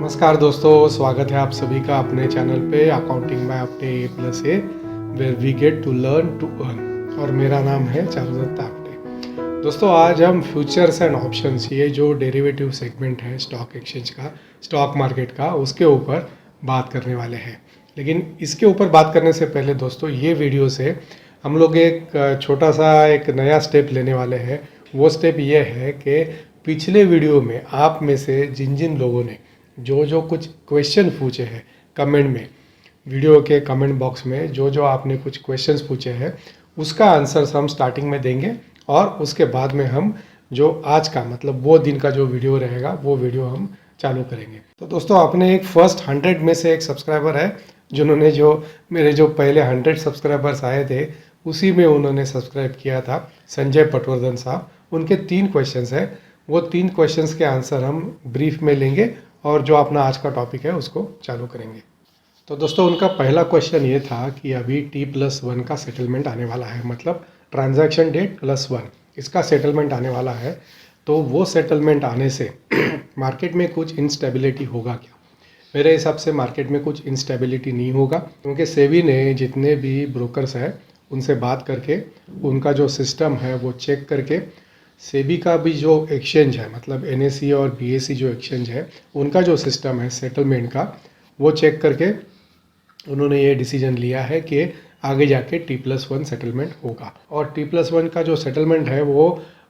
नमस्कार दोस्तों, स्वागत है आप सभी का अपने चैनल पे अकाउंटिंग बाय अपने A+A where we get to learn to earn. और मेरा नाम है चारुदत्त आपटे। दोस्तों, आज हम फ्यूचर्स एंड ऑप्शंस, ये जो डेरिवेटिव सेगमेंट है स्टॉक एक्सचेंज का, स्टॉक मार्केट का, उसके ऊपर बात करने वाले हैं। लेकिन इसके ऊपर बात करने से पहले दोस्तों, ये वीडियो से हम लोग एक छोटा सा एक नया स्टेप लेने वाले हैं। वो स्टेप ये है कि पिछले वीडियो में आप में से जिन जिन लोगों ने जो कुछ क्वेश्चन पूछे हैं कमेंट में, वीडियो के कमेंट बॉक्स में जो आपने कुछ क्वेश्चंस पूछे हैं, उसका आंसर्स हम स्टार्टिंग में देंगे और उसके बाद में हम जो आज का मतलब वो दिन का जो वीडियो रहेगा वो वीडियो हम चालू करेंगे। तो दोस्तों, आपने एक फर्स्ट 100 में से एक सब्सक्राइबर है जिन्होंने जो मेरे जो पहले 100 सब्सक्राइबर्स आए थे उसी में उन्होंने सब्सक्राइब किया था, संजय पटवर्धन साहब। उनके 3 क्वेश्चंस हैं। वो 3 क्वेश्चंस के आंसर हम ब्रीफ में लेंगे और जो अपना आज का टॉपिक है उसको चालू करेंगे। तो दोस्तों, उनका पहला क्वेश्चन ये था कि अभी T+1 का सेटलमेंट आने वाला है, मतलब ट्रांजैक्शन डेट +1 इसका सेटलमेंट आने वाला है। तो वो सेटलमेंट आने से मार्केट में कुछ इंस्टेबिलिटी होगा क्या? मेरे हिसाब से मार्केट में कुछ इंस्टेबिलिटी नहीं होगा, क्योंकि सेबी ने जितने भी ब्रोकर्स हैं उनसे बात करके उनका जो सिस्टम है वो चेक करके, सेबी का भी जो एक्सचेंज है मतलब NSE और BSE जो एक्सचेंज है उनका जो सिस्टम है सेटलमेंट का, वो चेक करके उन्होंने ये डिसीजन लिया है कि आगे जाके T+1 सेटलमेंट होगा। और T+1 का जो सेटलमेंट है वो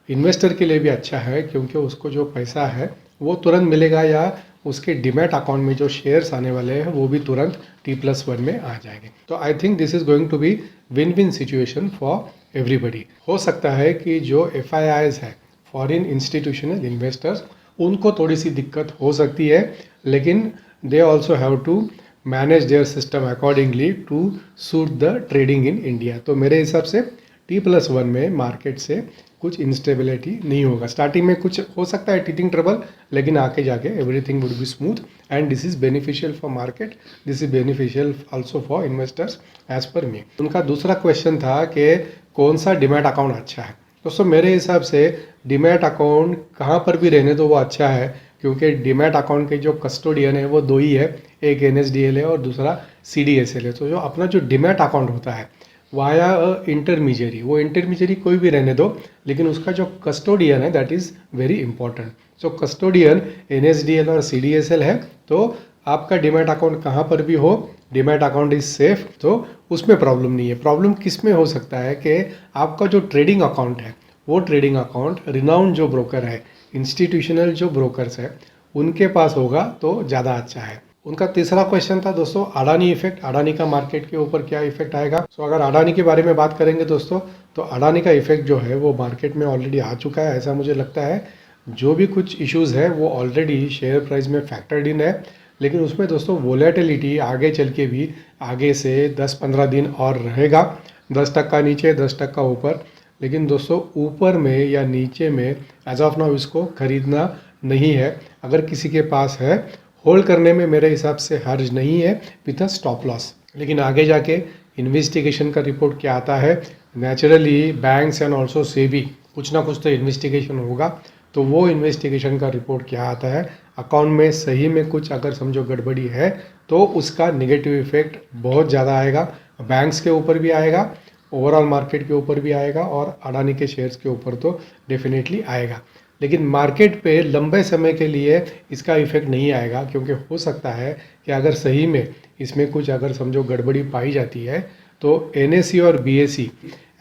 इन्वेस्टर के लिए भी अच्छा है, क्योंकि उसको जो पैसा है वो तुरंत मिलेगा या उसके डीमैट अकाउंट में जो शेयर्स आने वाले हैं वो भी तुरंत T+1 में आ जाएंगे। तो I think this is going to be win win situation for everybody. हो सकता है कि जो FIIs है, फॉरेन इंस्टीट्यूशनल इन्वेस्टर्स, उनको थोड़ी सी दिक्कत हो सकती है, लेकिन they also have to manage their system accordingly to suit the trading in India. तो मेरे हिसाब से T+1 में मार्केट से कुछ इंस्टेबिलिटी नहीं होगा। स्टार्टिंग में कुछ हो सकता है टीथिंग ट्रबल, लेकिन आके जाके everything would be smooth and this is beneficial for market, this is beneficial also for investors as per me. उनका दूसरा क्वेश्चन था कि कौन सा डीमैट अकाउंट अच्छा है। दोस्तों, मेरे हिसाब से डीमैट अकाउंट कहाँ पर भी रहने तो वो अच्छा है, क्योंकि डीमैट अकाउंट के जो कस्टोडियन है वो 2 ही है, एक NSDL है और दूसरा CDSL है। तो जो अपना जो डीमैट अकाउंट होता है वाया इंटरमीडियरी, वो इंटरमीडियरी कोई भी रहने दो, लेकिन उसका जो कस्टोडियन है that is very important. So custodian NSDL और CDSL है, तो आपका डीमैट अकाउंट कहाँ पर भी हो, डीमैट अकाउंट इज सेफ, तो उसमें प्रॉब्लम नहीं है। प्रॉब्लम किस में हो सकता है कि आपका जो ट्रेडिंग अकाउंट है वो ट्रेडिंग अकाउंट रिनाउंड जो ब्रोकर है, इंस्टीट्यूशनल जो ब्रोकर्स है, उनके पास होगा तो ज़्यादा अच्छा है। उनका तीसरा क्वेश्चन था दोस्तों अडानी इफेक्ट, अडानी का मार्केट के ऊपर क्या इफेक्ट आएगा। सो अगर अडानी के बारे में बात करेंगे दोस्तों, तो अडानी का इफेक्ट जो है वो मार्केट में ऑलरेडी आ चुका है, ऐसा मुझे लगता है। जो भी कुछ इश्यूज है वो ऑलरेडी शेयर प्राइस में फैक्टर्ड इन है, लेकिन उसमें दोस्तों वोलेटिलिटी आगे चल के भी आगे से 10-15 दिन और रहेगा, 10% नीचे 10% ऊपर। लेकिन दोस्तों ऊपर में या नीचे में एज ऑफ नाउ इसको खरीदना नहीं है। अगर किसी के पास है, होल्ड करने में मेरे हिसाब से हर्ज नहीं है विथ अ स्टॉप लॉस। लेकिन आगे जाके इन्वेस्टिगेशन का रिपोर्ट क्या आता है, naturally banks and also SEBI कुछ ना कुछ तो इन्वेस्टिगेशन होगा, तो वो इन्वेस्टिगेशन का रिपोर्ट क्या आता है, अकाउंट में सही में कुछ अगर समझो गड़बड़ी है तो उसका नेगेटिव इफेक्ट बहुत ज़्यादा आएगा, बैंक्स के ऊपर भी आएगा, ओवरऑल मार्केट के ऊपर भी आएगा और अडानी के शेयर्स के ऊपर तो डेफिनेटली आएगा। लेकिन मार्केट पे लंबे समय के लिए इसका इफेक्ट नहीं आएगा, क्योंकि हो सकता है कि अगर सही में इसमें कुछ अगर समझो गड़बड़ी पाई जाती है तो NSE और BSE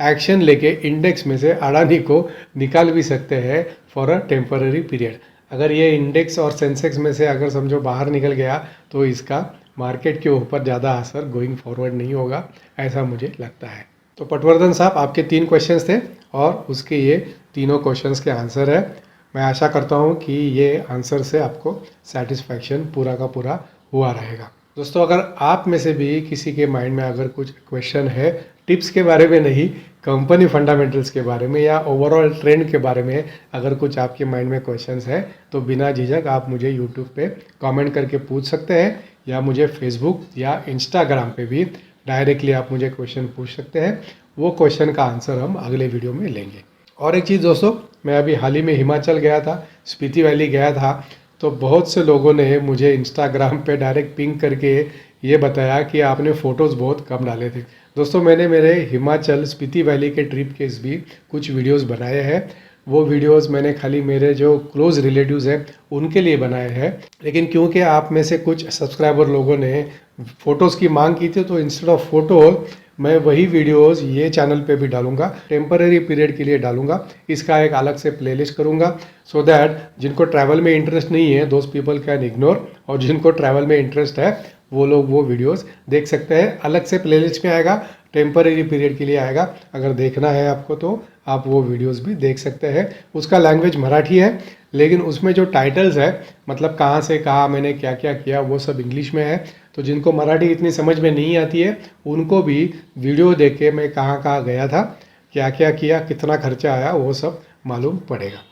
एक्शन लेके इंडेक्स में से अडानी को निकाल भी सकते हैं फॉर अ टेम्पररी पीरियड। अगर ये इंडेक्स और सेंसेक्स में से अगर समझो बाहर निकल गया तो इसका मार्केट के ऊपर ज़्यादा असर गोइंग फॉरवर्ड नहीं होगा, ऐसा मुझे लगता है। तो पटवर्धन साहब, आपके 3 क्वेश्चंस थे और उसके ये तीनों क्वेश्चंस के आंसर है। मैं आशा करता हूँ कि ये आंसर से आपको सेटिस्फैक्शन पूरा का पूरा हुआ रहेगा। दोस्तों, अगर आप में से भी किसी के माइंड में अगर कुछ क्वेश्चन है, टिप्स के बारे में नहीं, कंपनी फंडामेंटल्स के बारे में या ओवरऑल ट्रेंड के बारे में अगर कुछ आपके माइंड में क्वेश्चंस है, तो बिना झिझक आप मुझे यूट्यूब पे कमेंट करके पूछ सकते हैं, या मुझे फेसबुक या इंस्टाग्राम पे भी डायरेक्टली आप मुझे क्वेश्चन पूछ सकते हैं। वो क्वेश्चन का आंसर हम अगले वीडियो में लेंगे। और एक चीज़ दोस्तों, मैं अभी हाल ही में हिमाचल गया था, स्पीति वैली गया था, तो बहुत से लोगों ने मुझे इंस्टाग्राम पे डायरेक्ट पिंग करके ये बताया कि आपने फ़ोटोज़ बहुत कम डाले थे। दोस्तों मैंने मेरे हिमाचल स्पीति वैली के ट्रिप के भी कुछ वीडियोस बनाए हैं। वो वीडियोस मैंने खाली मेरे जो क्लोज़ रिलेटिव्स हैं उनके लिए बनाए हैं, लेकिन क्योंकि आप में से कुछ सब्सक्राइबर लोगों ने फ़ोटोज़ की मांग की थी तो इंस्टेड ऑफ फ़ोटो मैं वही वीडियोस ये चैनल पे भी डालूंगा, टेम्पररी पीरियड के लिए डालूंगा। इसका एक अलग से प्लेलिस्ट करूंगा सो दैट जिनको ट्रैवल में इंटरेस्ट नहीं है दोस्त पीपल कैन इग्नोर, और जिनको ट्रैवल में इंटरेस्ट है वो लोग वो वीडियोस देख सकते हैं। अलग से प्लेलिस्ट में आएगा, टेम्पररी पीरियड के लिए आएगा। अगर देखना है आपको तो आप वो वीडियोस भी देख सकते हैं। उसका लैंग्वेज मराठी है, लेकिन उसमें जो टाइटल्स है मतलब कहाँ से कहाँ मैंने क्या क्या किया वो सब इंग्लिश में है। तो जिनको मराठी इतनी समझ में नहीं आती है उनको भी वीडियो देख के मैं कहाँ कहाँ गया था, क्या क्या किया, कितना खर्चा आया, वो सब मालूम पड़ेगा।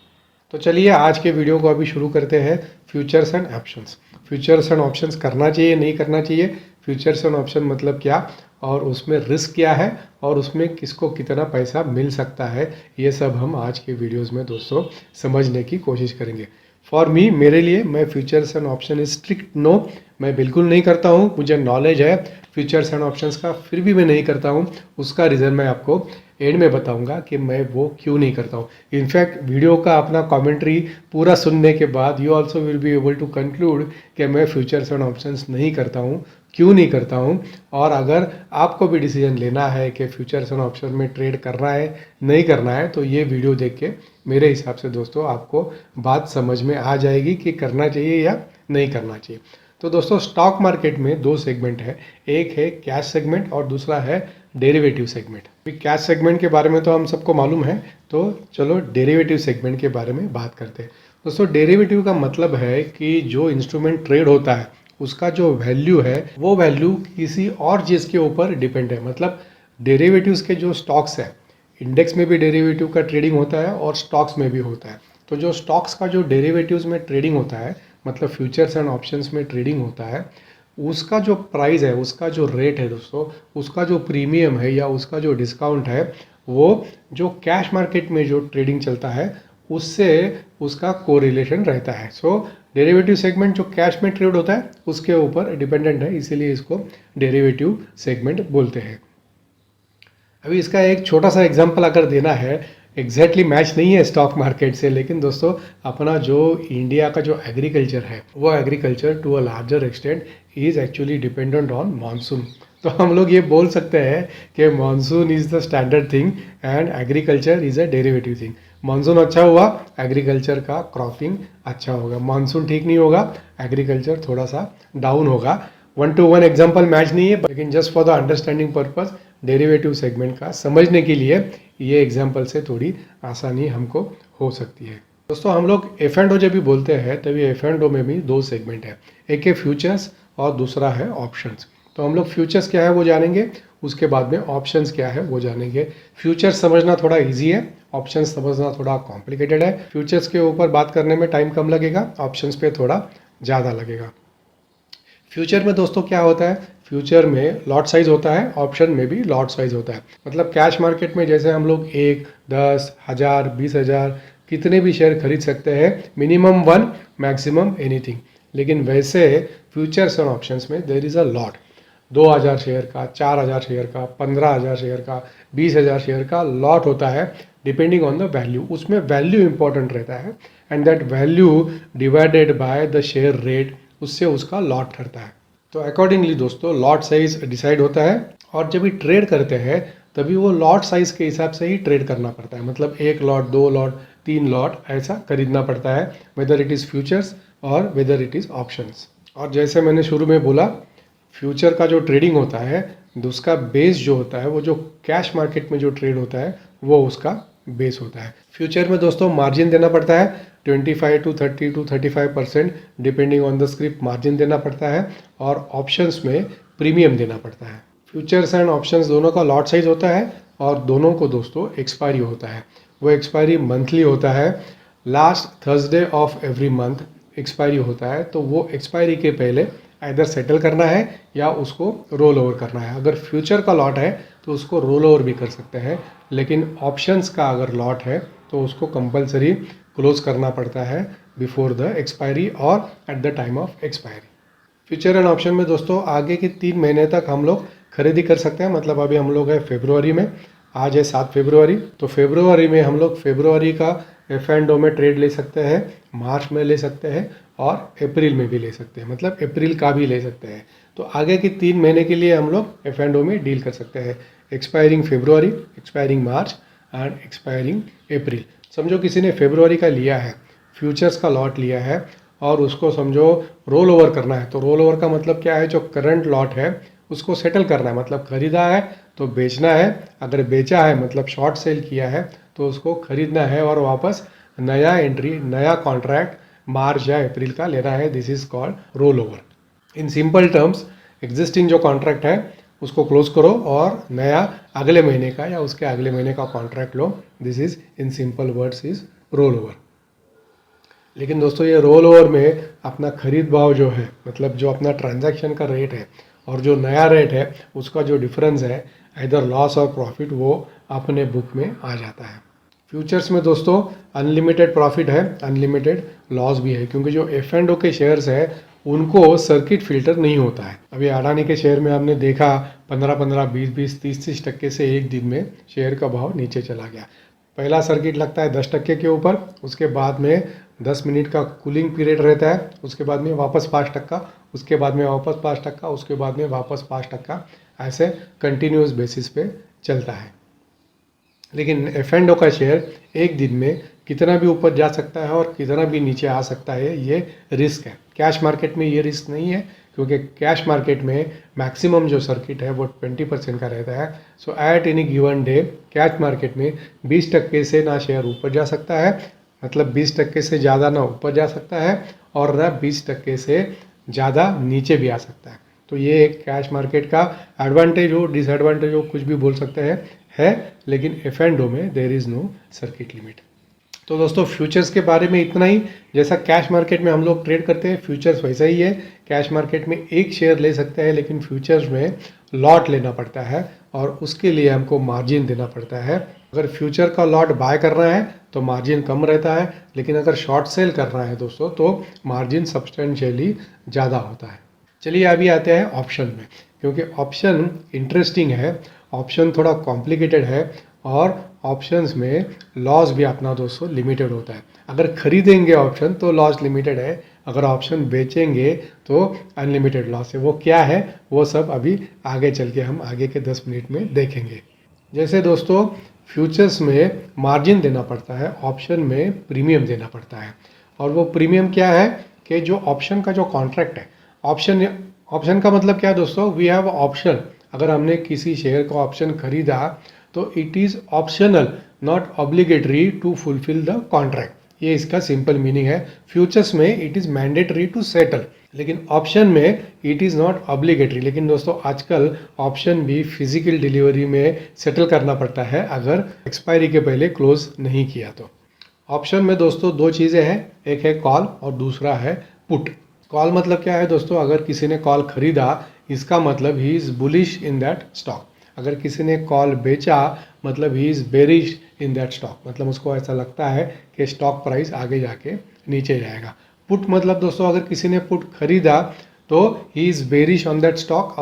तो चलिए आज के वीडियो को अभी शुरू करते हैं। Futures and options. Futures and options करना चाहिए नहीं करना चाहिए, फ्यूचर्स एंड ऑप्शन मतलब क्या, और उसमें रिस्क क्या है, और उसमें किसको कितना पैसा मिल सकता है, ये सब हम आज के वीडियोस में दोस्तों समझने की कोशिश करेंगे। फॉर मी, मेरे लिए, मैं futures and option is strict no, मैं बिल्कुल नहीं करता हूँ। मुझे नॉलेज है फ्यूचर्स एंड ऑप्शंस का, फिर भी मैं नहीं करता हूँ। उसका रीज़न मैं आपको एंड में बताऊंगा कि मैं वो क्यों नहीं करता हूँ। इनफैक्ट वीडियो का अपना कमेंट्री पूरा सुनने के बाद you also will be able to conclude कि मैं फ्यूचर्स एंड ऑप्शंस नहीं करता हूँ, क्यों नहीं करता हूँ। और अगर आपको भी डिसीजन लेना है कि फ्यूचर्स एंड ऑप्शन में ट्रेड करना है नहीं करना है, तो ये वीडियो देख के मेरे हिसाब से दोस्तों आपको बात समझ में आ जाएगी कि करना चाहिए या नहीं करना चाहिए। तो दोस्तों स्टॉक मार्केट में दो सेगमेंट है, एक है कैश सेगमेंट और दूसरा है डेरिवेटिव सेगमेंट। अभी कैश सेगमेंट के बारे में तो हम सबको मालूम है, तो चलो डेरिवेटिव सेगमेंट के बारे में बात करते हैं। दोस्तों डेरिवेटिव का मतलब है कि जो इंस्ट्रूमेंट ट्रेड होता है उसका जो वैल्यू है वो वैल्यू किसी और चीज़ के ऊपर डिपेंड है। मतलब डेरिवेटिव्स के जो स्टॉक्स है, इंडेक्स में भी डेरिवेटिव का ट्रेडिंग होता है और स्टॉक्स में भी होता है। तो जो स्टॉक्स का जो डेरिवेटिव्स में ट्रेडिंग होता है, मतलब फ्यूचर्स एंड ऑप्शंस में ट्रेडिंग होता है, उसका जो प्राइस है, उसका जो रेट है दोस्तों, उसका जो प्रीमियम है या उसका जो डिस्काउंट है, वो जो कैश मार्केट में जो ट्रेडिंग चलता है उससे उसका कोरिलेशन रहता है। सो डेरिवेटिव सेगमेंट जो कैश में ट्रेड होता है उसके ऊपर डिपेंडेंट है, इसीलिए इसको डेरिवेटिव सेगमेंट बोलते हैं। अभी इसका एक छोटा सा एग्जांपल अगर देना है, एग्जैक्टली मैच नहीं है स्टॉक मार्केट से, लेकिन दोस्तों अपना जो इंडिया का जो एग्रीकल्चर है वो agriculture to a larger extent is actually dependent on monsoon. तो हम लोग ये बोल सकते हैं कि monsoon is the standard thing and agriculture is a derivative thing. Monsoon अच्छा हुआ, एग्रीकल्चर का क्रॉपिंग अच्छा होगा। मानसून ठीक नहीं होगा, एग्रीकल्चर थोड़ा सा डाउन होगा। 1 to 1 एग्जाम्पल मैच नहीं है, लेकिन just for the understanding purpose derivative segment का समझने के लिए ये एग्जाम्पल से थोड़ी आसानी हमको हो सकती है। दोस्तों हम लोग एफ एंड ओ जब भी बोलते हैं तभी एफ एंड ओ में भी दो सेगमेंट है, एक है फ्यूचर्स और दूसरा है ऑप्शंस। तो हम लोग फ्यूचर्स क्या है वो जानेंगे, उसके बाद में ऑप्शंस क्या है वो जानेंगे। फ्यूचर्स समझना थोड़ा इजी है, ऑप्शंस समझना थोड़ा कॉम्प्लिकेटेड है। फ्यूचर्स के ऊपर बात करने में टाइम कम लगेगा, ऑप्शंस पे थोड़ा ज़्यादा लगेगा। फ्यूचर में दोस्तों क्या होता है, फ्यूचर में लॉट साइज होता है, ऑप्शन में भी लॉट साइज होता है। मतलब कैश मार्केट में जैसे हम लोग 1, 10, 1000, 20,000 कितने भी शेयर खरीद सकते हैं, मिनिमम 1, मैक्सिमम एनीथिंग। लेकिन वैसे फ्यूचर्स और ऑप्शंस में there is a lot, 2000 share का, 4000 शेयर का, 15,000 शेयर का, 20,000 शेयर का लॉट होता है, डिपेंडिंग ऑन द वैल्यू। उसमें वैल्यू इंपॉर्टेंट रहता है and that value divided by the share rate, उससे उसका लॉट ठहरता है। तो अकॉर्डिंगली दोस्तों लॉट साइज डिसाइड होता है, और जब भी ट्रेड करते हैं तभी वो लॉट साइज के हिसाब से ही ट्रेड करना पड़ता है। मतलब 1 लॉट, 2 लॉट, 3 लॉट ऐसा खरीदना पड़ता है, वेदर इट इज़ फ्यूचर्स और वेदर इट इज़ ऑप्शंस। और जैसे मैंने शुरू में बोला, फ्यूचर का जो ट्रेडिंग होता है उसका बेस जो होता है, वो जो कैश मार्केट में जो ट्रेड होता है वो उसका बेस होता है। फ्यूचर में दोस्तों मार्जिन देना पड़ता है, 25 to 30 to 35% depending on the script margin देना पड़ता है, और ऑप्शंस में प्रीमियम देना पड़ता है। फ्यूचर्स एंड ऑप्शंस दोनों का लॉट साइज होता है और दोनों को दोस्तों एक्सपायरी होता है। वो एक्सपायरी मंथली होता है, last Thursday of every month expiry होता है। तो वो एक्सपायरी के पहले आइदर सेटल करना है या उसको रोल ओवर करना है। अगर फ्यूचर का लॉट है तो उसको रोल ओवर भी कर सकते हैं, लेकिन ऑप्शंस का अगर लॉट है तो उसको कंपलसरी क्लोज करना पड़ता है बिफोर द एक्सपायरी और at the time of expiry. Future and option में दोस्तों आगे के 3 महीने तक हम लोग खरीदी कर सकते हैं। मतलब अभी हम लोग है फरवरी में, आज है 7 फरवरी, तो फरवरी में हम लोग फरवरी का एफ एंड ओ में ट्रेड ले सकते हैं, मार्च में ले सकते हैं और अप्रैल में भी ले सकते हैं, मतलब अप्रैल का भी ले सकते हैं। तो आगे के 3 महीने के लिए हम लोग एफ एंड ओ में डील कर सकते हैं, expiring February, expiring March and expiring April. समझो किसी ने फरवरी का लिया है, फ्यूचर्स का लॉट लिया है और उसको समझो रोल ओवर करना है। तो रोल ओवर का मतलब क्या है, जो करंट लॉट है उसको सेटल करना है, मतलब खरीदा है तो बेचना है, अगर बेचा है मतलब शॉर्ट सेल किया है तो उसको खरीदना है और वापस नया एंट्री, नया कॉन्ट्रैक्ट मार्च या अप्रैल का लेना है। This is called roll over. In simple terms existing जो कॉन्ट्रैक्ट है उसको क्लोज करो और नया अगले महीने का या उसके अगले महीने का contract low. This is in simple words is roll over. लेकिन दोस्तों ये रोल ओवर में अपना खरीद भाव जो है, मतलब जो अपना ट्रांजैक्शन का रेट है और जो नया रेट है उसका जो डिफरेंस है, इधर लॉस और प्रॉफिट, वो अपने बुक में आ जाता है। फ्यूचर्स में दोस्तों अनलिमिटेड प्रॉफिट है, अनलिमिटेड लॉस भी है, क्योंकि जो एफ एंड ओ के शेयर्स है उनको सर्किट फिल्टर नहीं होता है। अभी अडानी के शेयर में हमने देखा 15-15, 20-20, 30-30% से एक दिन में शेयर का भाव नीचे चला गया। पहला सर्किट लगता है 10% के ऊपर, उसके बाद में 10 मिनट का कूलिंग पीरियड रहता है, उसके बाद में वापस 5%, उसके बाद में वापस 5%, उसके बाद में वापस 5%, ऐसे कंटिन्यूस बेसिस पे चलता है। लेकिन एफ एंड ओ का शेयर एक दिन में कितना भी ऊपर जा सकता है और कितना भी नीचे आ सकता है, ये रिस्क है। कैश मार्केट में ये रिस्क नहीं है, क्योंकि कैश मार्केट में मैक्सिमम जो सर्किट है वो 20% का रहता है। So at any given day cash market में 20% से ना शेयर ऊपर जा सकता है, मतलब 20% से ज़्यादा ना ऊपर जा सकता है और ना 20% से ज़्यादा नीचे भी आ सकता है। तो ये एक कैश मार्केट का एडवांटेज हो, डिसएडवांटेज हो, कुछ भी बोल सकते हैं, है। लेकिन एफ एंड ओ में there is no circuit limit. तो दोस्तों फ्यूचर्स के बारे में इतना ही। जैसा कैश मार्केट में हम लोग ट्रेड करते हैं, फ्यूचर्स वैसा ही है। कैश मार्केट में एक शेयर ले सकते हैं, लेकिन फ्यूचर्स में लॉट लेना पड़ता है और उसके लिए हमको मार्जिन देना पड़ता है। अगर फ्यूचर का लॉट बाय करना है तो मार्जिन कम रहता है, लेकिन अगर शॉर्ट सेल करना है दोस्तों तो मार्जिन सब्सटेंशियली ज़्यादा होता है। चलिए अभी आते हैं ऑप्शन में, क्योंकि ऑप्शन इंटरेस्टिंग है, ऑप्शन थोड़ा कॉम्प्लिकेटेड है और ऑप्शंस में लॉस भी अपना दोस्तों लिमिटेड होता है। अगर खरीदेंगे ऑप्शन तो लॉस लिमिटेड है, अगर ऑप्शन बेचेंगे तो अनलिमिटेड लॉस है। वो क्या है वो सब अभी आगे चल के हम आगे के 10 मिनट में देखेंगे। जैसे दोस्तों फ्यूचर्स में मार्जिन देना पड़ता है, ऑप्शन में प्रीमियम देना पड़ता है। और वो प्रीमियम क्या है कि जो ऑप्शन का जो कॉन्ट्रैक्ट है, ऑप्शन का मतलब क्या है दोस्तों, वी हैव ऑप्शन। अगर हमने किसी शेयर का ऑप्शन खरीदा तो it is optional, not obligatory to fulfil the contract. ये इसका सिंपल मीनिंग है। फ्यूचर्स में it is mandatory to settle, लेकिन ऑप्शन में इट इज़ नॉट ऑब्लिगेटरी। लेकिन दोस्तों आजकल ऑप्शन भी फिजिकल डिलीवरी में सेटल करना पड़ता है अगर एक्सपायरी के पहले क्लोज नहीं किया तो। ऑप्शन में दोस्तों 2 चीज़ें हैं, एक है कॉल और दूसरा है पुट। कॉल मतलब क्या है दोस्तों, अगर किसी ने कॉल खरीदा इसका मतलब he is bullish in that stock. अगर किसी ने कॉल बेचा मतलब he is bearish in that stock, मतलब उसको ऐसा लगता है कि स्टॉक प्राइस आगे जाके नीचे जाएगा। पुट मतलब दोस्तों अगर किसी ने पुट खरीदा तो he is bearish on that stock,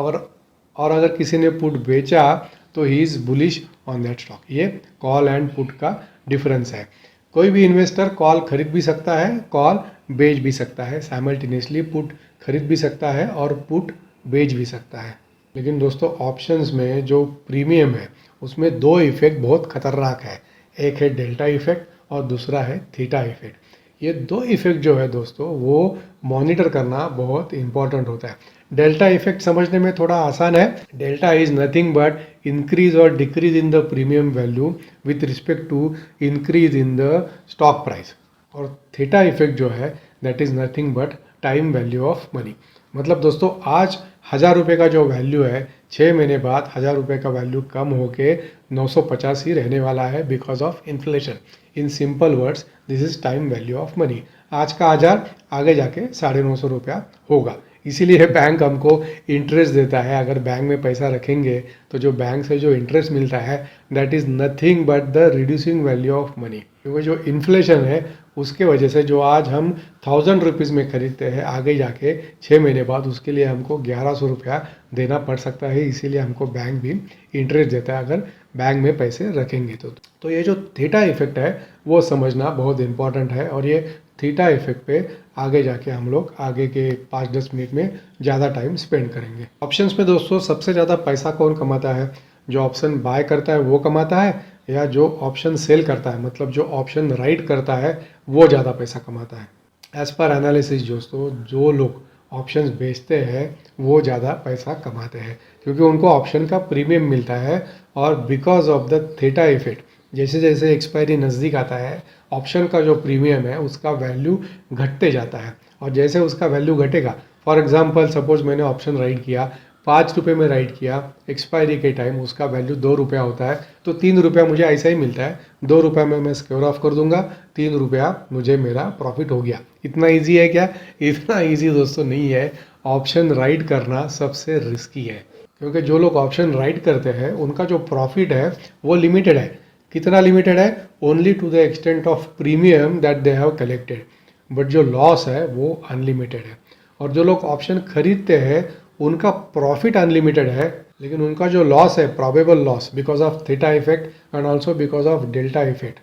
और अगर किसी ने पुट बेचा तो he is bullish on that stock. ये कॉल एंड पुट का डिफरेंस है। कोई भी इन्वेस्टर कॉल खरीद भी सकता है, कॉल बेच भी सकता है, साइमल्टेनियसली पुट खरीद भी सकता है और पुट बेच भी सकता है। लेकिन दोस्तों ऑप्शंस में जो प्रीमियम है उसमें 2 इफेक्ट बहुत खतरनाक है, एक है डेल्टा इफेक्ट और दूसरा है थीटा इफेक्ट। ये 2 इफेक्ट जो है दोस्तों वो मॉनिटर करना बहुत इंपॉर्टेंट होता है। डेल्टा इफेक्ट समझने में थोड़ा आसान है। Delta is nothing but increase और decrease in the premium value with respect to increase in the stock price. और थीटा इफेक्ट जो है that is nothing but time value of money. मतलब दोस्तों आज 1000 रुपये का जो वैल्यू है 6 महीने बाद 1000 रुपये का वैल्यू कम होके 950 ही रहने वाला है because of inflation. In simple words this is time value of money. आज का 1000 आगे जाके 950 रुपया होगा, इसीलिए बैंक हमको इंटरेस्ट देता है। अगर बैंक में पैसा रखेंगे तो जो बैंक से जो इंटरेस्ट मिलता है that is nothing but the reducing value of money. क्योंकि जो इन्फ्लेशन है उसके वजह से जो आज हम 1000 रुपीज़ में खरीदते हैं, आगे जाके 6 महीने बाद उसके लिए हमको 1100 रुपया देना पड़ सकता है। इसीलिए हमको बैंक भी इंटरेस्ट देता है अगर बैंक में पैसे रखेंगे तो ये जो थीटा इफेक्ट है वो समझना बहुत इंपॉर्टेंट है। और ये थीटा इफेक्ट पे आगे जाके हम लोग आगे के 5-10 मिनट में ज़्यादा टाइम स्पेंड करेंगे। ऑप्शंस में दोस्तों सबसे ज़्यादा पैसा कौन कमाता है? जो ऑप्शन बाय करता है वो कमाता है, या जो ऑप्शन सेल करता है, मतलब जो ऑप्शन राइट करता है वो ज़्यादा पैसा कमाता है? एज पर एनालिसिस दोस्तों, जो लोग ऑप्शंस बेचते हैं वो ज़्यादा पैसा कमाते हैं, क्योंकि उनको ऑप्शन का प्रीमियम मिलता है। और because of the theta effect, जैसे जैसे एक्सपायरी नज़दीक आता है ऑप्शन का जो प्रीमियम है उसका वैल्यू घटते जाता है। और जैसे उसका वैल्यू घटेगा, फॉर एग्जांपल सपोज मैंने ऑप्शन राइट किया, 5 रुपये में राइट किया, एक्सपायरी के टाइम उसका वैल्यू 2 रुपया होता है, तो 3 रुपया मुझे ऐसा ही मिलता है। 2 रुपया में मैं स्क्वेयर ऑफ कर दूंगा, 3 रुपया मुझे मेरा प्रॉफिट हो गया। इतना ईजी है क्या? इतना ईजी दोस्तों नहीं है। ऑप्शन राइट करना सबसे रिस्की है, क्योंकि जो लोग ऑप्शन राइट करते हैं उनका जो प्रॉफिट है वो लिमिटेड है। कितना लिमिटेड है? Only to the extent of premium that they have collected, but जो लॉस है वो अनलिमिटेड है। और जो लोग ऑप्शन खरीदते हैं उनका प्रॉफिट अनलिमिटेड है, लेकिन उनका जो लॉस है, probable loss because of theta effect and also because of delta effect,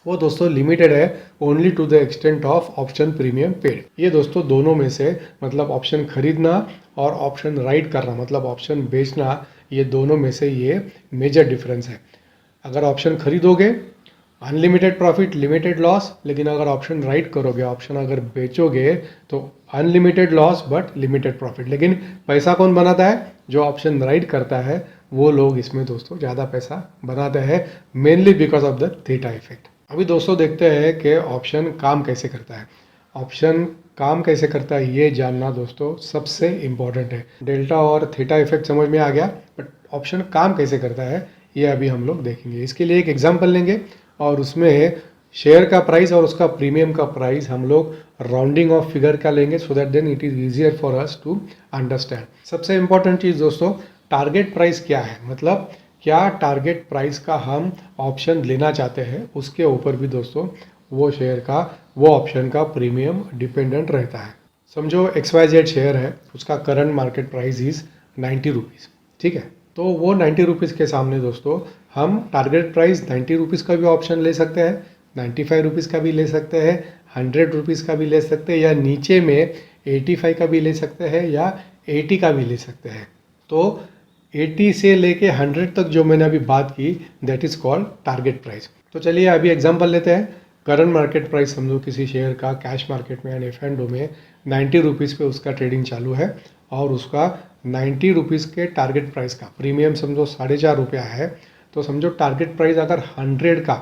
वो दोस्तों लिमिटेड है only to the extent of option premium paid. ये दोस्तों दोनों में से, मतलब ऑप्शन खरीदना और ऑप्शन राइट करना, मतलब ऑप्शन बेचना, ये दोनों में से ये मेजर डिफरेंस है। अगर ऑप्शन खरीदोगे अनलिमिटेड प्रॉफिट लिमिटेड लॉस, लेकिन अगर ऑप्शन राइट करोगे, ऑप्शन अगर बेचोगे तो unlimited loss but limited profit. लेकिन पैसा कौन बनाता है? जो ऑप्शन राइट करता है वो लोग इसमें दोस्तों ज़्यादा पैसा बनाते हैं, mainly because of the theta effect. अभी दोस्तों देखते हैं कि ऑप्शन काम कैसे करता है। ऑप्शन काम कैसे करता है ये जानना दोस्तों सबसे इम्पॉर्टेंट है। डेल्टा और थीटा इफेक्ट समझ में आ गया, बट ऑप्शन काम कैसे करता है ये अभी हम लोग देखेंगे। इसके लिए एक एग्जांपल लेंगे और उसमें शेयर का प्राइस और उसका प्रीमियम का प्राइस हम लोग राउंडिंग ऑफ फिगर का लेंगे, so that then it is easier for us to understand. सबसे इम्पॉर्टेंट चीज़ दोस्तों, टारगेट प्राइस क्या है, मतलब क्या टारगेट प्राइस का हम ऑप्शन लेना चाहते हैं, उसके ऊपर भी दोस्तों वो शेयर का, वो ऑप्शन का प्रीमियम डिपेंडेंट रहता है। समझो XYZ शेयर है, उसका current market price is 90 rupees, ठीक है। तो वो 90 रुपीज़ के सामने दोस्तों हम टारगेट प्राइस 90 रुपीज़ का भी ऑप्शन ले सकते हैं, 95 रुपीज़ का भी ले सकते हैं, 100 रुपीज़ का भी ले सकते हैं, या नीचे में 85 का भी ले सकते हैं, या 80 का भी ले सकते हैं। तो 80 से लेके 100 तक जो मैंने अभी बात की, that is called target price. तो चलिए अभी एग्जांपल लेते हैं। करंट मार्केट प्राइस समझो किसी शेयर का कैश मार्केट में एंड F&O में 90 रुपीज़ पे उसका ट्रेडिंग चालू है, और उसका 90 रुपीज़ के टारगेट प्राइस का प्रीमियम समझो 4.5 रुपया है। तो समझो टारगेट प्राइस अगर 100 का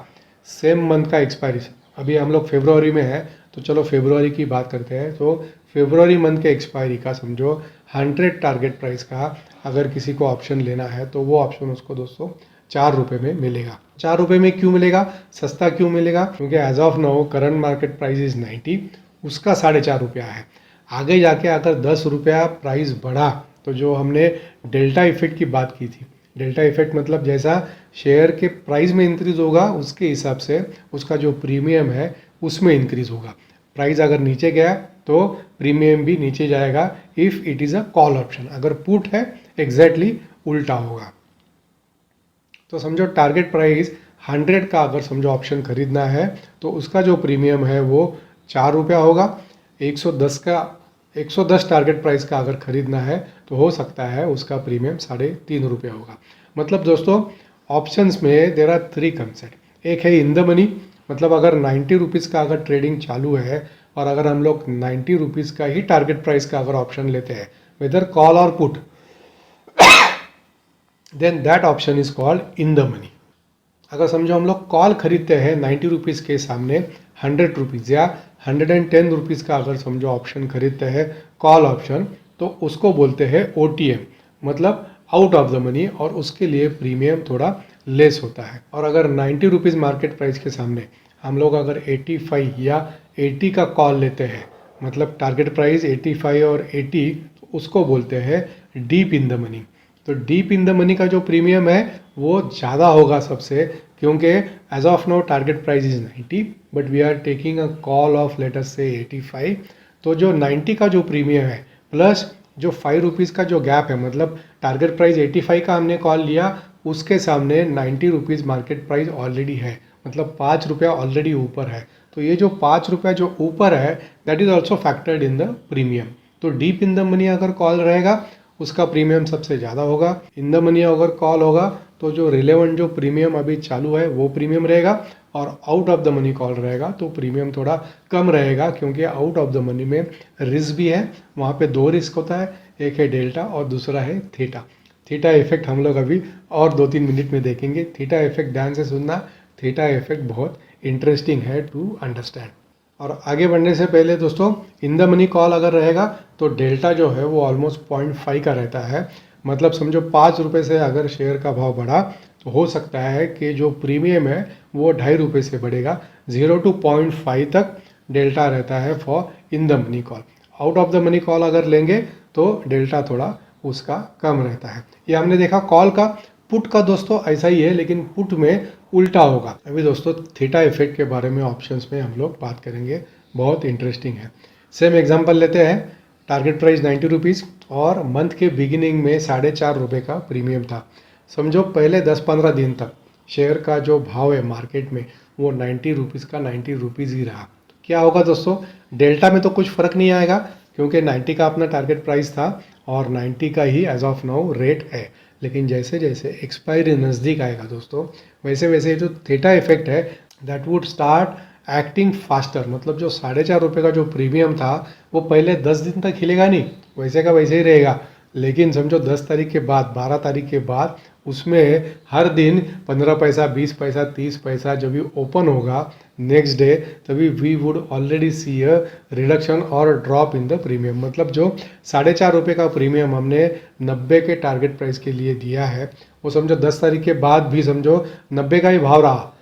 सेम मंथ का एक्सपायरी, अभी हम लोग फेब्रुवरी में है तो चलो फेब्रुवरी की बात करते हैं। तो फेब्रुवरी मंथ के एक्सपायरी का समझो 100 टारगेट प्राइस का अगर किसी को ऑप्शन लेना है तो वो ऑप्शन उसको दोस्तों 4 रुपये में मिलेगा। 4 रुपये में क्यों मिलेगा, सस्ता क्यों मिलेगा? क्योंकि as of now current market price is 90, उसका 4.5 रुपया है। आगे जाके अगर 10 रुपया प्राइस बढ़ा तो जो हमने डेल्टा इफेक्ट की बात की थी, डेल्टा इफेक्ट मतलब जैसा शेयर के प्राइस में इंक्रीज होगा उसके हिसाब से उसका जो प्रीमियम है उसमें इंक्रीज होगा। प्राइस अगर नीचे गया तो प्रीमियम भी नीचे जाएगा if it is a call option. अगर पुट है एग्जैक्टली उल्टा होगा। तो समझो टारगेट प्राइस 100 का अगर समझो ऑप्शन खरीदना है तो उसका जो प्रीमियम है वो 4 रुपया होगा। 110 टारगेट प्राइस का अगर खरीदना है तो हो सकता है उसका प्रीमियम 3.5 रुपया होगा। मतलब दोस्तों ऑप्शंस में देर आर 3 कंसेप्ट। एक है इन द मनी, मतलब अगर 90 रुपीज़ का अगर ट्रेडिंग चालू है और अगर हम लोग 90 रुपीज़ का ही टारगेट प्राइस का अगर ऑप्शन लेते हैं, वेदर कॉल और put, then that option is called in the money. अगर समझो हम लोग कॉल खरीदते हैं 90 रुपीज़ के सामने 100 रुपीज़ या 110 रुपीज़ का अगर समझो ऑप्शन खरीदते हैं कॉल ऑप्शन, तो उसको बोलते हैं OTM, मतलब आउट ऑफ द मनी, और उसके लिए प्रीमियम थोड़ा लेस होता है। और अगर 90 रुपीज़ मार्केट प्राइस के सामने हम लोग अगर 85 या 80 का कॉल लेते हैं, मतलब टारगेट प्राइस 85 और 80, तो उसको बोलते हैं डीप इन द मनी। तो डीप इन द मनी का जो प्रीमियम है वो ज़्यादा होगा सबसे, क्योंकि as of now target price is 90 but we are taking a call of let us से 85। तो जो 90 का जो प्रीमियम है प्लस जो 5 रुपीज़ का जो गैप है, मतलब टारगेट प्राइस 85 का हमने कॉल लिया, उसके सामने 90 रुपीज़ मार्केट प्राइस ऑलरेडी है, मतलब 5 रुपया ऑलरेडी ऊपर है। तो ये जो 5 रुपया जो ऊपर है that is also factored in the premium. तो डीप इन द मनी अगर कॉल रहेगा उसका प्रीमियम सबसे ज़्यादा होगा। इन द मनी अगर कॉल होगा तो जो रिलेवेंट जो प्रीमियम अभी चालू है वो प्रीमियम रहेगा, और out of the money call रहेगा तो प्रीमियम थोड़ा कम रहेगा, क्योंकि आउट ऑफ द मनी में रिस्क भी है। वहाँ पे 2 रिस्क होता है, एक है डेल्टा और दूसरा है थीटा। थीटा इफेक्ट हम लोग अभी और 2-3 मिनट में देखेंगे। थीटा इफेक्ट ध्यान से सुनना, थीटा इफेक्ट बहुत इंटरेस्टिंग है टू अंडरस्टैंड। और आगे बढ़ने से पहले दोस्तों, इन द मनी कॉल अगर रहेगा तो डेल्टा जो है वो ऑलमोस्ट 0.5 का रहता है। मतलब समझो 5 रुपये से अगर शेयर का भाव बढ़ा तो हो सकता है कि जो प्रीमियम है वो 2.5 रुपये से बढ़ेगा। 0 to 0.5 तक डेल्टा रहता है for in the money call. Out of the money call अगर लेंगे तो डेल्टा थोड़ा उसका कम रहता है। ये हमने देखा कॉल का। पुट का दोस्तों ऐसा ही है, लेकिन पुट में उल्टा होगा। अभी दोस्तों थीटा इफेक्ट के बारे में ऑप्शंस में हम लोग बात करेंगे, बहुत इंटरेस्टिंग है। सेम एग्जांपल लेते हैं। टारगेट प्राइस 90 रुपीज़ और मंथ के बिगिनिंग में 4.5 रुपये का प्रीमियम था। समझो पहले 10-15 दिन तक शेयर का जो भाव है मार्केट में वो 90 रुपीज़ का 90 रुपीज़ ही रहा। तो क्या होगा दोस्तों, डेल्टा में तो कुछ फ़र्क नहीं आएगा, क्योंकि 90 का अपना टारगेट प्राइस था और 90 का ही एज ऑफ नाउ रेट है। लेकिन जैसे जैसे एक्सपायरी नज़दीक आएगा दोस्तों, वैसे वैसे जो थीटा इफेक्ट है that would start acting faster. मतलब जो 4.5 रुपये का जो प्रीमियम था वो पहले 10 दिन तक हिलेगा नहीं, वैसे का वैसे ही रहेगा। लेकिन समझो 10 तारीख के बाद, 12 तारीख के बाद उसमें हर दिन 15 पैसा, 20 पैसा, 30 पैसा जब भी ओपन होगा नेक्स्ट डे, तभी we would already see a reduction और ड्रॉप इन द प्रीमियम। मतलब जो 4.5 रुपये का प्रीमियम हमने 90 के टारगेट प्राइस के लिए दिया है, वो समझो 10 तारीख के बाद भी समझो 90 का ही भाव रहा।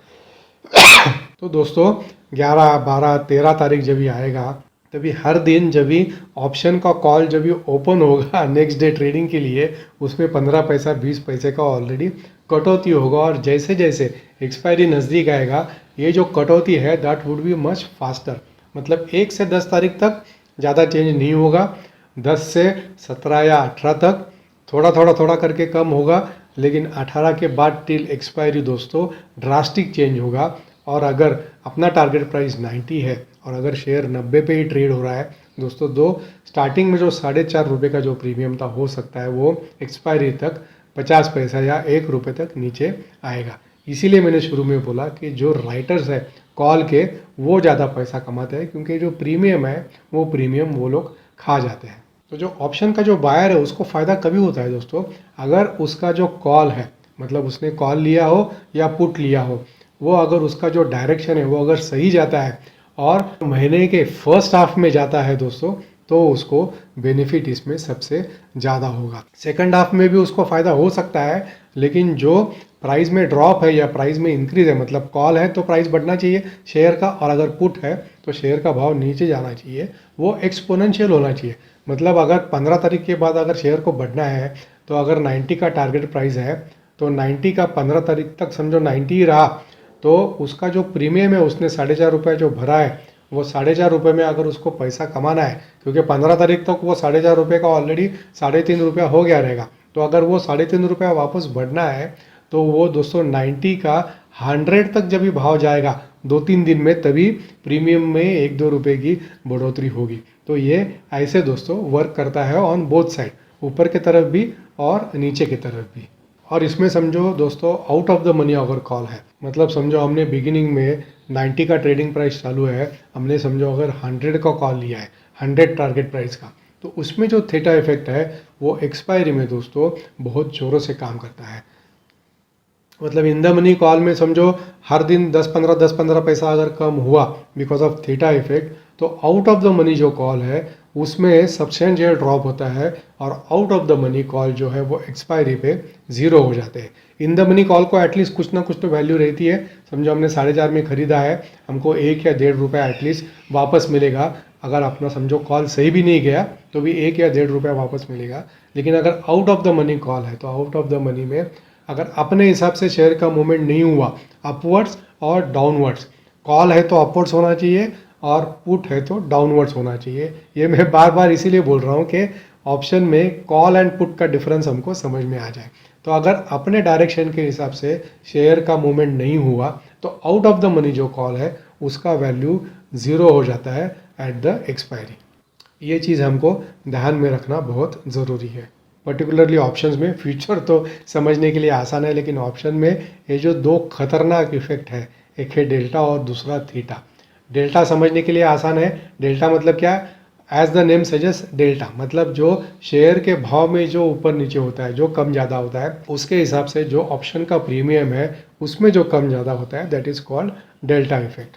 तो दोस्तों 11, 12, 13 तारीख जब भी आएगा, तभी हर दिन जब भी ऑप्शन का कॉल जब भी ओपन होगा नेक्स्ट डे ट्रेडिंग के लिए, उसमें 15 पैसा, 20 पैसे का ऑलरेडी कटौती होगा। और जैसे जैसे एक्सपायरी नज़दीक आएगा, ये जो कटौती है that would be much faster. मतलब 1 से 10 तारीख तक ज़्यादा चेंज नहीं होगा, 10 से 17 या 18 तक थोड़ा करके कम होगा, लेकिन 18 के बाद टिल एक्सपायरी दोस्तों ड्रास्टिक चेंज होगा। और अगर अपना टारगेट प्राइस 90 है और अगर शेयर 90 पे ही ट्रेड हो रहा है दोस्तों, स्टार्टिंग में जो 4.5 रुपये का जो प्रीमियम था हो सकता है वो एक्सपायरी तक 50 पैसा या 1 रुपये तक नीचे आएगा। इसीलिए मैंने शुरू में बोला कि जो राइटर्स है कॉल के वो ज़्यादा पैसा कमाते हैं, क्योंकि जो प्रीमियम है वो प्रीमियम वो लोग खा जाते हैं। तो जो ऑप्शन का जो बायर है उसको फ़ायदा कभी होता है दोस्तों, अगर उसका जो कॉल है, मतलब उसने कॉल लिया हो या पुट लिया हो, वो अगर उसका जो डायरेक्शन है वो अगर सही जाता है और महीने के फर्स्ट हाफ में जाता है दोस्तों, तो उसको बेनिफिट इसमें सबसे ज़्यादा होगा। सेकंड हाफ में भी उसको फ़ायदा हो सकता है, लेकिन जो प्राइस में ड्रॉप है या प्राइस में इंक्रीज है, मतलब कॉल है तो प्राइस बढ़ना चाहिए शेयर का, और अगर पुट है तो शेयर का भाव नीचे जाना चाहिए, वो एक्सपोनेंशियल होना चाहिए। मतलब अगर 15 तारीख के बाद अगर शेयर को बढ़ना है तो अगर 90 का टारगेट प्राइस है तो 90 का 15 तारीख तक समझो 90 ही रहा, तो उसका जो प्रीमियम है उसने 4.5 रुपये जो भरा है, वो 4.5 रुपये में अगर उसको पैसा कमाना है, क्योंकि 15 तारीख तक वो 4.5 रुपये का ऑलरेडी 3.5 रुपया हो गया रहेगा, तो अगर वो 3.5 रुपया वापस बढ़ना है तो वो दोस्तों 90 का 100 तक जब भी भाव जाएगा 2-3 दिन में, तभी प्रीमियम में 1-2 रुपये की बढ़ोतरी होगी। तो ये ऐसे दोस्तों वर्क करता है ऑन बोथ साइड, ऊपर की तरफ भी और नीचे की तरफ भी। और इसमें समझो दोस्तों आउट ऑफ द मनी अगर कॉल है, मतलब समझो हमने बिगिनिंग में 90 का ट्रेडिंग प्राइस चालू है, हमने समझो अगर 100 का कॉल लिया है, 100 टारगेट प्राइस का, तो उसमें जो थीटा इफेक्ट है वो एक्सपायरी में दोस्तों बहुत जोरों से काम करता है। मतलब इन द मनी कॉल में समझो हर दिन 10-15 पैसा अगर कम हुआ बिकॉज ऑफ थीटा इफेक्ट, तो आउट ऑफ द मनी जो कॉल है उसमें सब्सटेंशियल ड्रॉप होता है और out of the money call जो है वो एक्सपायरी पे ज़ीरो हो जाते हैं। इन द मनी कॉल को एटलीस्ट कुछ ना कुछ तो वैल्यू रहती है। समझो हमने 4.5 में ख़रीदा है, हमको 1 या 1.5 रुपये एटलीस्ट वापस मिलेगा। अगर अपना समझो कॉल सही भी नहीं गया तो भी 1 या 1.5 रुपये वापस मिलेगा। लेकिन अगर out of the money call है तो आउट ऑफ द मनी में अगर अपने हिसाब से शेयर का मूवमेंट नहीं हुआ अपवर्ड्स और डाउनवर्ड्स, कॉल है तो अपवर्ड्स होना चाहिए और पुट है तो डाउनवर्ड्स होना चाहिए। ये मैं बार बार इसीलिए बोल रहा हूँ कि ऑप्शन में कॉल एंड पुट का डिफरेंस हमको समझ में आ जाए। तो अगर अपने डायरेक्शन के हिसाब से शेयर का मूवमेंट नहीं हुआ तो आउट ऑफ द मनी जो कॉल है उसका वैल्यू ज़ीरो हो जाता है एट द एक्सपायरी। ये चीज़ हमको ध्यान में रखना बहुत ज़रूरी है। पर्टिकुलरली ऑप्शंस में, फ्यूचर तो समझने के लिए आसान है लेकिन ऑप्शन में ये जो दो खतरनाक इफेक्ट है, एक है डेल्टा और दूसरा थीटा। डेल्टा समझने के लिए आसान है। डेल्टा मतलब क्या? As the name suggest, delta मतलब जो शेयर के भाव में जो ऊपर नीचे होता है, जो कम ज़्यादा होता है, उसके हिसाब से जो ऑप्शन का प्रीमियम है उसमें जो कम ज़्यादा होता है that is called delta effect.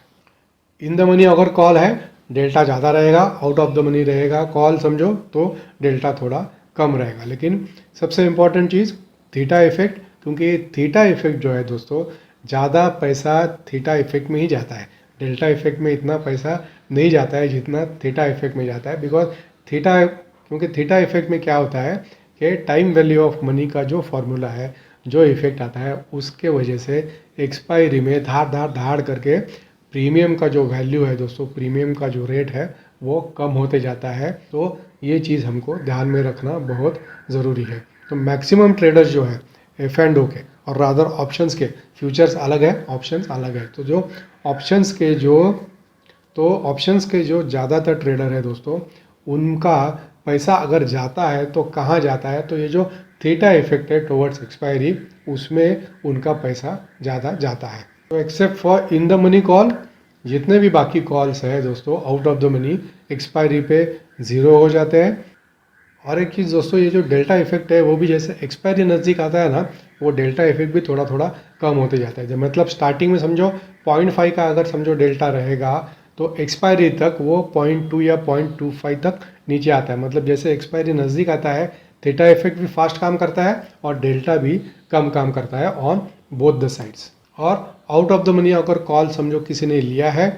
In the money अगर कॉल है डेल्टा ज़्यादा रहेगा, आउट ऑफ द मनी रहेगा कॉल समझो तो डेल्टा थोड़ा कम रहेगा। लेकिन सबसे इम्पॉर्टेंट चीज़ थीटा इफेक्ट, क्योंकि थीटा इफेक्ट जो है दोस्तों ज़्यादा पैसा थीटा इफेक्ट में ही जाता है। डेल्टा इफेक्ट में इतना पैसा नहीं जाता है जितना थीटा इफेक्ट में जाता है। बिकॉज क्योंकि थीटा इफेक्ट में क्या होता है कि टाइम वैल्यू ऑफ मनी का जो फॉर्मूला है, जो इफेक्ट आता है उसके वजह से एक्सपायरी में धाड़ करके प्रीमियम का जो वैल्यू है दोस्तों, प्रीमियम का जो रेट है वो कम होते जाता है। तो ये चीज़ हमको ध्यान में रखना बहुत ज़रूरी है। तो मैक्सिमम ट्रेडर्स जो है एफ एंड ओ के और रादर ऑप्शंस के, फ्यूचर्स अलग है, ऑप्शंस अलग है, तो जो ऑप्शंस के जो ज़्यादातर ट्रेडर है दोस्तों, उनका पैसा अगर जाता है तो कहाँ जाता है? तो ये जो थीटा इफेक्ट है टुवर्ड्स एक्सपायरी, उसमें उनका पैसा ज़्यादा जाता है। तो except for in the money call, जितने भी बाकी कॉल्स है दोस्तों out of the money expiry पे ज़ीरो हो जाते हैं। और एक चीज़ दोस्तों, ये जो डेल्टा इफेक्ट है वो भी जैसे एक्सपायरी नज़दीक आता है ना, वो डेल्टा इफेक्ट भी थोड़ा थोड़ा कम होते जाता है। जब मतलब स्टार्टिंग में समझो 0.5 का अगर समझो डेल्टा रहेगा तो एक्सपायरी तक वो 0.2 या 0.25 तक नीचे आता है। मतलब जैसे एक्सपायरी नज़दीक आता है थीटा इफेक्ट भी फास्ट काम करता है और डेल्टा भी कम काम करता है ऑन बोथ द साइड्स। और आउट ऑफ द मनी अगर कॉल समझो किसी ने लिया है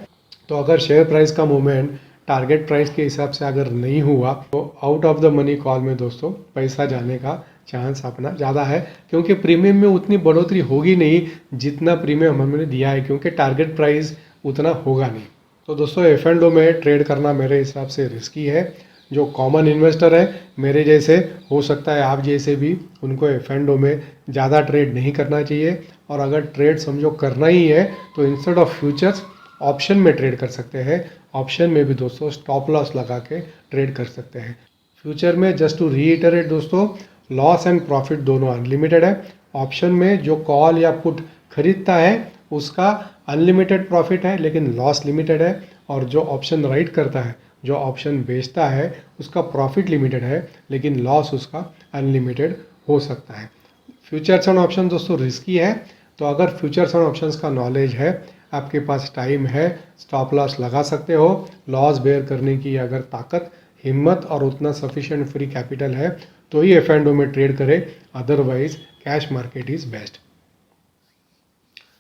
तो अगर शेयर प्राइस का मूवमेंट टारगेट प्राइस के हिसाब से अगर नहीं हुआ तो out of the money call में दोस्तों पैसा जाने का चांस अपना ज़्यादा है, क्योंकि प्रीमियम में उतनी बढ़ोतरी होगी नहीं जितना प्रीमियम हमने दिया है, क्योंकि टारगेट प्राइस उतना होगा नहीं। तो दोस्तों एफ एंड ओ में ट्रेड करना मेरे हिसाब से रिस्की है। जो कॉमन इन्वेस्टर है मेरे जैसे, हो सकता है आप जैसे भी, उनको एफ एंड ओ में ज़्यादा ट्रेड नहीं करना चाहिए। और अगर ट्रेड समझो करना ही है तो इंस्टेड ऑफ फ्यूचर्स ऑप्शन में ट्रेड कर सकते हैं। ऑप्शन में भी दोस्तों स्टॉप लॉस लगा के ट्रेड कर सकते हैं। फ्यूचर में जस्ट टू रीइटरेट दोस्तों, लॉस एंड प्रॉफिट दोनों अनलिमिटेड है। ऑप्शन में जो कॉल या पुट खरीदता है उसका अनलिमिटेड प्रॉफिट है लेकिन लॉस लिमिटेड है। और जो ऑप्शन राइट करता है, जो ऑप्शन बेचता है, उसका प्रॉफिट लिमिटेड है लेकिन लॉस उसका अनलिमिटेड हो सकता है। फ्यूचर्स एंड ऑप्शन दोस्तों रिस्की है। तो अगर फ्यूचर्स एंड ऑप्शंस का नॉलेज है, आपके पास टाइम है, स्टॉप लॉस लगा सकते हो, लॉस बेयर करने की अगर ताकत, हिम्मत और उतना सफिशिएंट फ्री कैपिटल है तो ही एफ एंड ओ में ट्रेड करें, otherwise cash market is best.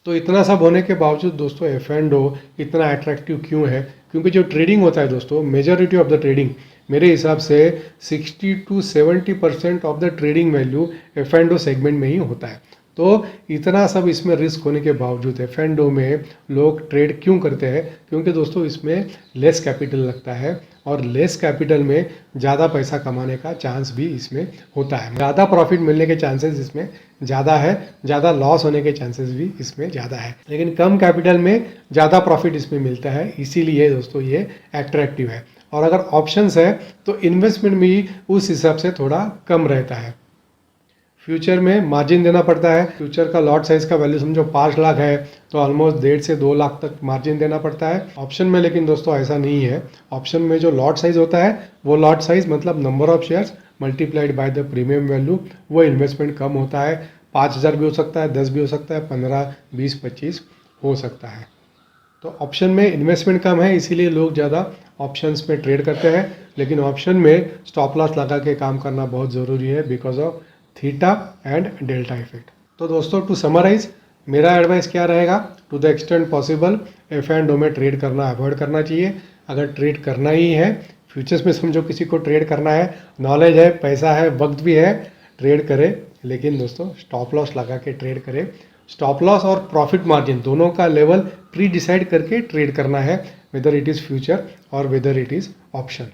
तो इतना सब होने के बावजूद दोस्तों एफ एंड ओ इतना अट्रैक्टिव क्यों है? क्योंकि जो ट्रेडिंग होता है दोस्तों, मेजॉरिटी ऑफ द ट्रेडिंग मेरे हिसाब से 60 to 70% of the trading value F and O segment में ही होता है। तो इतना सब इसमें रिस्क होने के बावजूद एफ एंड ओ में लोग ट्रेड क्यों करते हैं? क्योंकि दोस्तों इसमें लेस कैपिटल लगता है और लेस कैपिटल में ज़्यादा पैसा कमाने का चांस भी इसमें होता है। ज़्यादा प्रॉफिट मिलने के चांसेस इसमें ज़्यादा है, ज़्यादा लॉस होने के चांसेस भी इसमें ज़्यादा है, लेकिन कम कैपिटल में ज़्यादा प्रॉफिट इसमें मिलता है। इसीलिए दोस्तों ये अट्रैक्टिव है। और अगर ऑप्शंस है तो इन्वेस्टमेंट भी उस हिसाब से थोड़ा कम रहता है। फ्यूचर में मार्जिन देना पड़ता है। फ्यूचर का लॉट साइज का वैल्यू समझो 5 लाख है तो ऑलमोस्ट 1.5 से 2 लाख तक मार्जिन देना पड़ता है। ऑप्शन में लेकिन दोस्तों ऐसा नहीं है। ऑप्शन में जो लॉट साइज होता है वो लॉट साइज मतलब number of shares multiplied by the premium value, वो इन्वेस्टमेंट कम होता है। 5,000 भी हो सकता है, 10 भी हो सकता है, 15, 20, 25 हो सकता है। तो ऑप्शन में इन्वेस्टमेंट कम है, इसीलिए लोग ज़्यादा ऑप्शंस में ट्रेड करते हैं, लेकिन ऑप्शन में स्टॉप लॉस लगा के काम करना बहुत ज़रूरी है because of theta and delta effect. तो दोस्तों, टू समराइज, मेरा एडवाइस क्या रहेगा, to the extent possible F and O में ट्रेड करना अवॉइड करना चाहिए। अगर ट्रेड करना ही है, फ्यूचर्स में समझो किसी को ट्रेड करना है, नॉलेज है, पैसा है, वक्त भी है, ट्रेड करे, लेकिन दोस्तों स्टॉप लॉस लगा के ट्रेड करे। स्टॉप लॉस और प्रॉफिट मार्जिन दोनों का लेवल प्री डिसाइड करके ट्रेड करना है, वेदर इट इज़ फ्यूचर और whether it is option.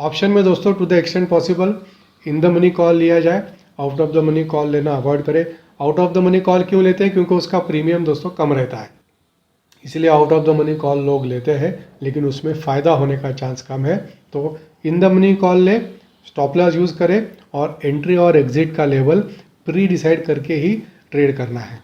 Option में दोस्तों to the extent possible in the money call लिया जाए, out of the money call लेना अवॉइड करें। Out of the money call क्यों लेते हैं, क्योंकि उसका प्रीमियम दोस्तों कम रहता है, इसलिए out of the money call लोग लेते हैं, लेकिन उसमें फ़ायदा होने का चांस कम है। तो इन द मनी कॉल ले, स्टॉप लॉस यूज़ करें और एंट्री और एग्जिट का लेवल प्री डिसाइड करके ही ट्रेड करना है।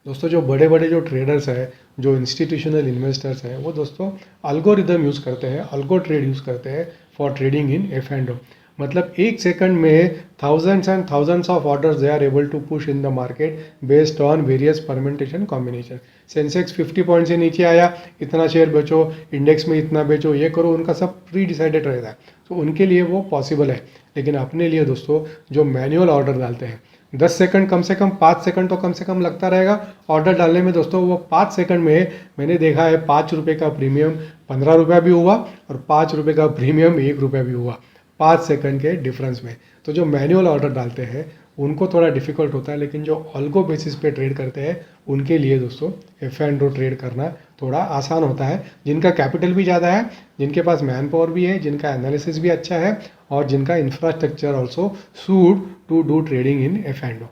दोस्तों, जो बड़े बड़े जो ट्रेडर्स हैं, जो इंस्टीट्यूशनल इन्वेस्टर्स हैं, वो दोस्तों अल्गोरिदम यूज़ करते हैं, अल्गो ट्रेड यूज़ करते हैं for trading in F and O. मतलब एक सेकंड में thousands and thousands of orders they are able to push in the market based on various permutation combination. Sensex 50 point से नीचे आया, इतना शेयर बेचो, इंडेक्स में इतना बेचो, ये करो, उनका सब प्री डिसाइडेड रहता है, तो उनके लिए वो पॉसिबल है। लेकिन अपने लिए दोस्तों जो मैनुअल ऑर्डर डालते हैं, 10 सेकंड कम से कम, 5 सेकंड तो कम से कम लगता रहेगा ऑर्डर डालने में। दोस्तों वो 5 सेकंड में मैंने देखा है 5 रुपये का प्रीमियम 15 रुपया भी हुआ और 5 रुपये का प्रीमियम 1 रुपया भी हुआ, 5 सेकंड के डिफरेंस में। तो जो मैनुअल ऑर्डर डालते हैं उनको थोड़ा डिफिकल्ट होता है, लेकिन जो अल्गो बेसिस पे ट्रेड करते हैं उनके लिए दोस्तों एफ एंड ओ ट्रेड करना थोड़ा आसान होता है, जिनका कैपिटल भी ज़्यादा है, जिनके पास मैन पावर भी है, जिनका एनालिसिस भी अच्छा है और जिनका infrastructure also suit to do trading in F and O.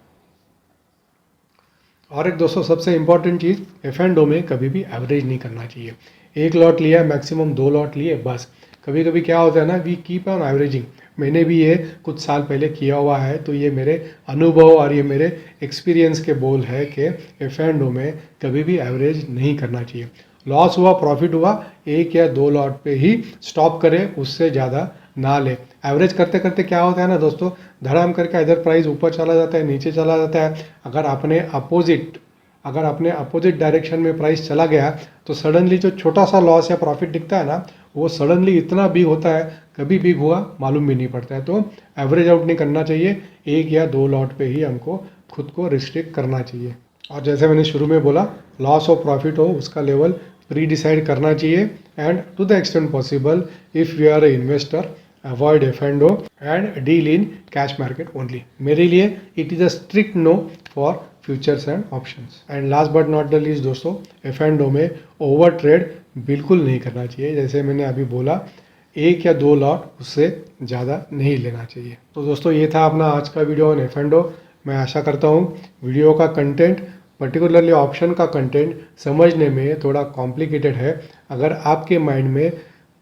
और एक दोस्तों सबसे इंपॉर्टेंट चीज़, एफ एंड ओ में कभी भी एवरेज नहीं करना चाहिए। एक लॉट लिया, मैक्सिमम 2 लॉट लिए, बस। कभी कभी क्या होता है ना, वी कीप ऑन एवरेजिंग। मैंने भी ये कुछ साल पहले किया हुआ है, तो ये मेरे अनुभव और ये मेरे एक्सपीरियंस के बोल है कि एफ एंड ओ में कभी भी एवरेज नहीं करना चाहिए। लॉस हुआ, प्रॉफिट हुआ, 1 या 2 लॉट पे ही स्टॉप करें, उससे ज़्यादा ना ले। एवरेज करते करते क्या होता है ना दोस्तों, धड़ाम करके इधर प्राइस ऊपर चला जाता है, नीचे चला जाता है। अगर अपने अपोजिट डायरेक्शन में प्राइस चला गया तो सडनली जो छोटा सा लॉस या प्रॉफिट दिखता है ना, वो सडनली इतना बिग होता है, कभी बिग हुआ मालूम भी नहीं पड़ता है। तो एवरेज आउट नहीं करना चाहिए, 1 या 2 लॉट पे ही हमको खुद को रिस्ट्रिक्ट करना चाहिए। और जैसे मैंने शुरू में बोला, लॉस हो प्रॉफिट हो उसका लेवल प्री डिसाइड करना चाहिए। And to the extent possible if you are a investor, avoid F and O and deal in cash market only. मेरे लिए it is a strict no for futures and options. And last but not the least दोस्तों, F and O में over trade बिल्कुल नहीं करना चाहिए। जैसे मैंने अभी बोला, 1 या 2 लॉट, उससे ज़्यादा नहीं लेना चाहिए। तो दोस्तों ये था अपना आज का वीडियो ऑन एफ एंड ओ। मैं आशा करता हूँ वीडियो का कंटेंट, पर्टिकुलरली ऑप्शन का कंटेंट समझने में थोड़ा कॉम्प्लिकेटेड है। अगर आपके माइंड में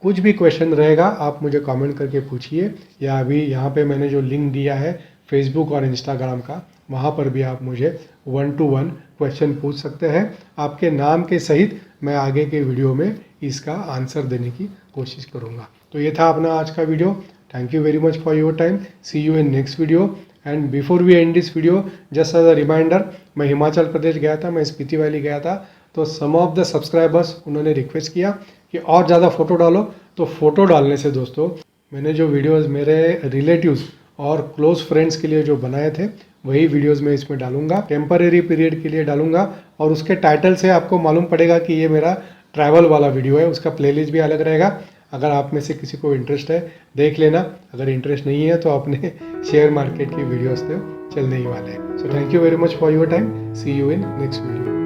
कुछ भी क्वेश्चन रहेगा, आप मुझे कमेंट करके पूछिए, या अभी यहाँ पे मैंने जो लिंक दिया है फेसबुक और इंस्टाग्राम का, वहाँ पर भी आप मुझे 1-to-1 क्वेश्चन पूछ सकते हैं। आपके नाम के सहित मैं आगे के वीडियो में इसका आंसर देने की कोशिश करूँगा। तो ये था अपना आज का video. Thank you very much for your time. See you in next video. And before we end this video, just as a reminder, मैं हिमाचल प्रदेश गया था, मैं स्पीति वैली गया था, तो सम ऑफ द सब्सक्राइबर्स उन्होंने रिक्वेस्ट किया कि और ज़्यादा फ़ोटो डालो। तो फ़ोटो डालने से दोस्तों, मैंने जो वीडियोज़ मेरे रिलेटिव्स और क्लोज फ्रेंड्स के लिए जो बनाए थे, वही वीडियोज़ मैं इसमें डालूंगा, टेम्परेरी पीरियड के लिए डालूंगा। और उसके टाइटल से आपको मालूम पड़ेगा कि ये मेरा ट्रैवल वाला वीडियो है, उसका प्लेलिस्ट भी अलग रहेगा। अगर आप में से किसी को इंटरेस्ट है, देख लेना। अगर इंटरेस्ट नहीं है तो अपने शेयर मार्केट की वीडियोस तो चलने ही वाले हैं। So thank you very much for your time. See you in next video.